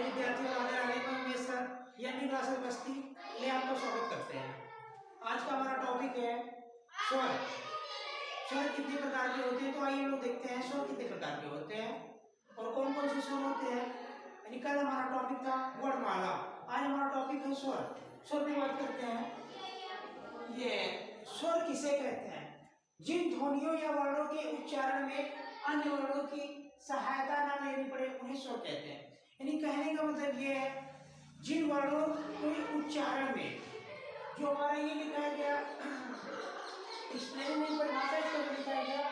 विद्यार्थियों आने वाले में मैं सर यानी राशल बस्ती में आपका स्वागत करते हैं। आज का हमारा टॉपिक है स्वर। स्वर कितने प्रकार के होते हैं, तो आइए हम लोग देखते हैं स्वर कितने प्रकार के होते हैं और कौन कौन से स्वर होते हैं। यानी कल हमारा टॉपिक था वर्णमाला, आज हमारा टॉपिक है स्वर। स्वर की बात करते हैं। ये स्वर किसे कहते हैं? जिन ध्वनियों या वर्णों के उच्चारण में अन्य वर्णों की सहायता न लेनी पड़े उन्हें स्वर कहते हैं। यानी कहने का मतलब ये है, जिन वर्णों के उच्चारण में जो हमारा ये लिखा गया एक्सप्लेन में परिभाषा इसका लिखा गया,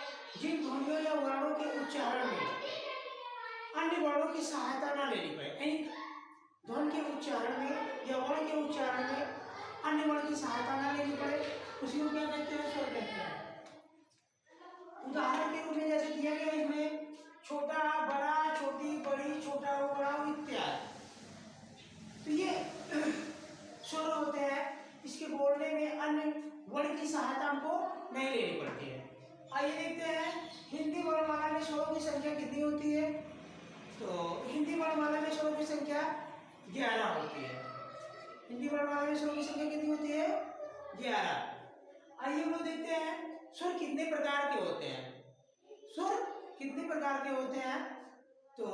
जिन ध्वनियों या वर्णों के उच्चारण में अन्य वर्णों की सहायता न लेनी पड़े। यानी ध्वनि के उच्चारण में या वर्ण के उच्चारण में अन्य वर्ण की सहायता न लेनी पड़े, उसी को क्या कहते हैं? स्वर कहते हैं। उदाहरण के रूप में जैसे दिया गया इसमें छोटा बड़ा, छोटी बड़ी, छोटा बड़ा इत्यादि, तो ये स्वर होते हैं। इसके बोलने में अन्य वर्ण की सहायता हमको नहीं लेनी पड़ती है। आइए देखते हैं हिंदी वर्णमाला में स्वरों की संख्या कितनी होती है। तो हिंदी वर्णमाला में स्वरों की संख्या 11 होती है। हिंदी वर्णमाला में स्वरों की संख्या कितनी होती है? 11। आइए हम लोग देखते हैं स्वर कितने प्रकार के होते हैं। स्वर कितने प्रकार के होते हैं? तो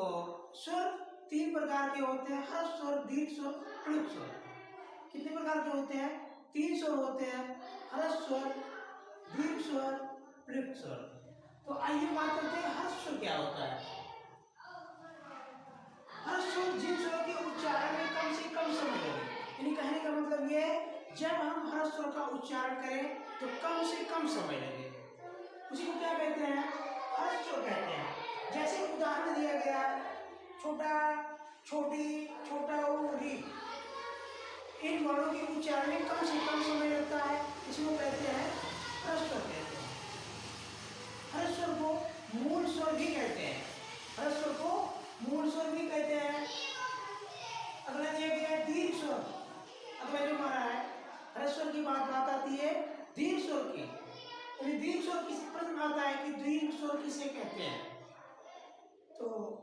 स्वर 3 प्रकार के होते हैं, ह्रस्व स्वर, दीर्घ स्वर, प्लुत स्वर। कितने प्रकार के होते हैं? 3 स्वर होते हैं, ह्रस्व स्वर, दीर्घ स्वर, प्लुत स्वर। तो आइए बात करते हैं ह्रस्व स्वर क्या होता है। ह्रस्व स्वर जिन स्वरों के उच्चारण में कम से कम समय लगे। यानी कहने का मतलब ये है, जब हम ह्रस्व स्वर का उच्चारण करें तो कम से कम समय लगे, उसी को क्या कहते हैं? ह्रस्व स्वर कहते हैं। जैसे उदाहरण दिया गया छोटा, छोटी, छोटा, री, इन वर्णों के उच्चारण में कम से कम समय लगता है, इसको कहते हैं ह्रस्व स्वर कहते हैं। ह्रस्व स्वर को मूल स्वर भी कहते हैं। ह्रस्व स्वर को मूल स्वर भी कहते हैं। अगला दिया गया है दीर्घ स्वर। अगला जो हमारा है ह्रस्व स्वर की बात आती है दीर्घ स्वर की। तो दीर्घ स्वर किस प्रश्न आता है कि दीर्घ स्वर किसे कहते हैं? तो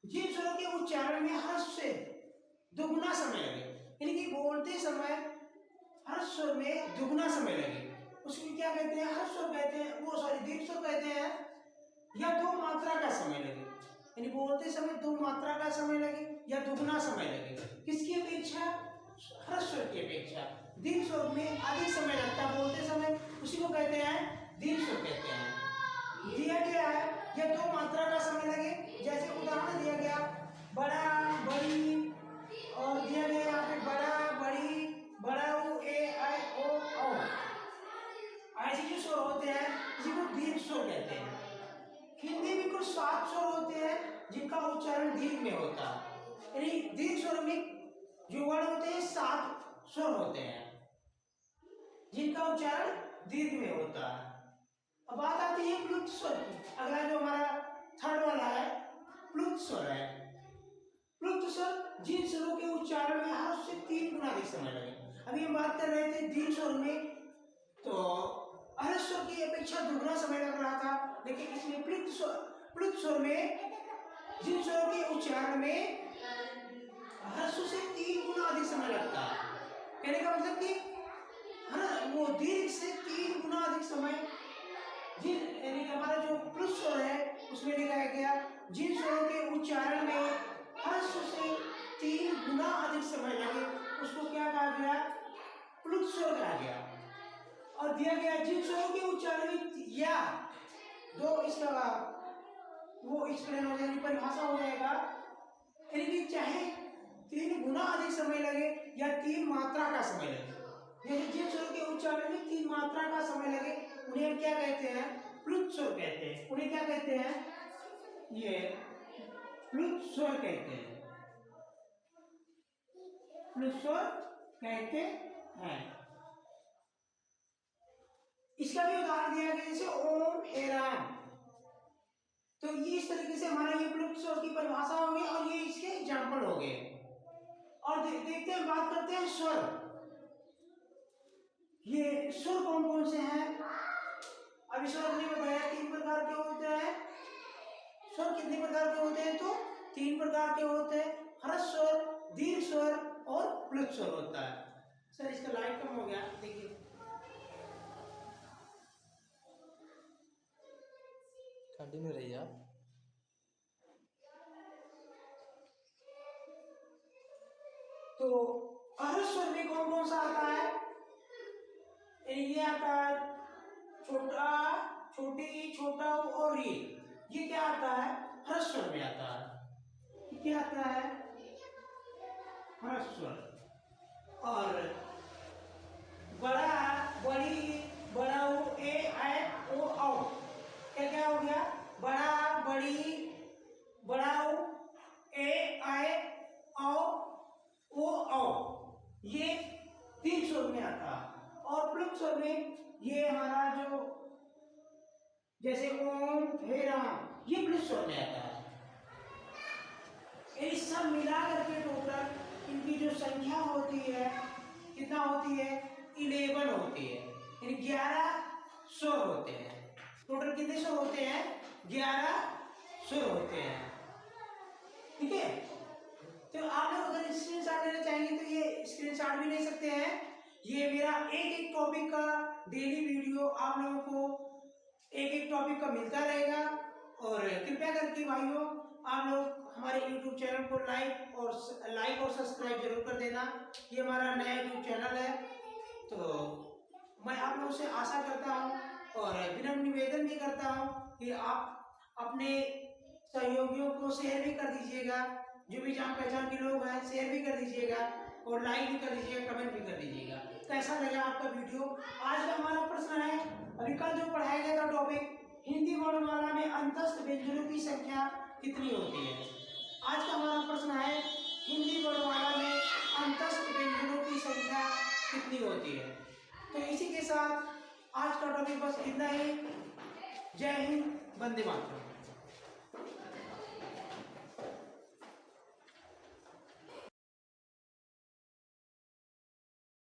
जिन स्वरों के उच्चारण में ह्रस्व से दुगुना समय लगे, यानी कि बोलते समय ह्रस्व स्वर में दुगुना समय लगे, उसको क्या कहते हैं? ह्रस्व स्वर कहते हैं। वो सॉरी दीर्घ स्वर कहते हैं। या 2 मात्रा का समय लगे, यानी बोलते समय 2 मात्रा का समय लगे या दुगुना समय लगे, किसकी अपेक्षा? ह्रस्व स्वर की अपेक्षा। दीर्घ स्वर में अधिक समय लगता है बोलते समय, उसी को कहते हैं दीर्घ स्वर कहते हैं। दिया गया है या 2 मात्रा का समय लगे, जैसे उदाहरण दिया गया बड़ा, बड़ी, और दिया गया यहाँ पे बड़ा, बड़ी, बड़ा, उ, ए, ऐ, ओ, औ। ऐसे जो स्वर होते हैं इसी को दीर्घ स्वर कहते हैं। हिंदी में कुछ 7 स्वर होते हैं जिनका उच्चारण दीर्घ में होता है। यानी दीर्घ स्वर में जो वर्ण होते हैं 7 स्वर होते हैं जिनका उच्चारण दीर्घ में होता है। अब बात आती है प्लुत स्वर की। अगला जो हमारा थर्ड वाला है प्लुत स्वर है। प्लुत स्वर जिन स्वरों के उच्चारण में ह्रस्व से 3 गुना अधिक समय लगे। अभी हम बात कर रहे थे दीर्घ स्वर में, तो ह्रस्व स्वर की अपेक्षा दुगुना समय लग रहा था, लेकिन इसमें प्लुत स्वर में जिन स्वरों के उच्चारण में ह्रस्व से 3 गुना अधिक समय लगता है। कहने का मतलब कि वो दीर्घ से 3 गुना अधिक समय, जिन यानी हमारा जो प्लुत स्वर है उसमें लिखा गया जिन स्वरों के उच्चारण में ह्रस्व से 3 गुना अधिक समय लगे, उसको क्या कहा गया? प्लुत स्वर कहा गया। और दिया गया जिन स्वरों के उच्चारण में या 2, इसका वो एक्सप्लेन हो जाएगी, परिभाषा हो जाएगा, यानी कि चाहे 3 गुना अधिक समय लगे या 3 मात्रा का समय लगे, यानी जिन स्वरों के उच्चारण में 3 मात्रा का समय लगे उन्हें हम क्या कहते हैं? प्लुत स्वर कहते हैं। उन्हें क्या कहते हैं? ये प्लुत स्वर कहते हैं। प्लुत स्वर कहते हैं। इसका भी उदाहरण दिया गया जैसे ओम, एराम। तो ये इस तरीके से हमारा ये प्लुत स्वर की परिभाषा हो गई और ये इसके एग्जाम्पल हो गए। और देखते हैं, बात करते हैं स्वर। ये स्वर कौन कौन से हैं? अभी स्वर ने बताया 3 प्रकार के होते हैं। स्वर कितने प्रकार के होते हैं? तो 3 प्रकार के होते हैं, ह्रस्व स्वर, प्लुप स्वर होता है। सर इसका लाइट कम हो गया, देखिए। कंटिन्यू रहिए आप। तो अहर्ष स्वर में कौन कौन सा आता है? ये आता है छोटा, छोटी, छोटा और ये क्या आता है? हर्ष स्वर में आता है। ये क्या आता है? हर्ष स्वर। और बड़ा, बड़ी, बड़ा ओ, ए, ऐ, ओ, औ। क्या क्या हो गया? बड़ा, बड़ी, बड़ा ओ, ए, ऐ, औ, ओ, औ। ये 3 स्वर में आता है। और प्लुप स्वर में ये हमारा जो जैसे ओम, हे राम, ये प्लुप स्वर में आता है। ये सब मिला करके टोटल इनकी जो संख्या होती है कितना होती है? 11 होती है, यानी 11 स्वर होते हैं। टोटल कितने स्वर होते हैं? 11 स्वर होते हैं। ठीक है, तो आप लोग अगर स्क्रीनशॉट लेना चाहेंगे तो ये स्क्रीनशॉट भी ले सकते हैं। ये मेरा एक टॉपिक का डेली वीडियो आप लोगों को एक टॉपिक का मिलता रहेगा। और कृपया करके भाइयों आप लोग हमारे YouTube चैनल को लाइक और सब्सक्राइब जरूर कर देना। ये हमारा नया YouTube चैनल है, तो मैं आप लोगों से आशा करता हूँ और विनम्र निवेदन भी करता हूँ कि आप अपने सहयोगियों को शेयर भी कर दीजिएगा। जो भी जान पहचान के लोग हैं शेयर भी कर दीजिएगा और लाइक भी कर दीजिएगा, कमेंट भी कर दीजिएगा। कैसा लगा आपका वीडियो? आज का हमारा प्रश्न है, अभी कल जो पढ़ाया गया था टॉपिक, हिंदी वर्णमाला में अंतस्थ व्यंजनों की संख्या कितनी होती है। आज का हमारा प्रश्न है, हिंदी वर्णमाला में अंतस्थ व्यंजनों की संख्या कितनी होती है। तो इसी के साथ आज का टॉपिक बस इतना ही। जय हिंद, वंदे मातरम।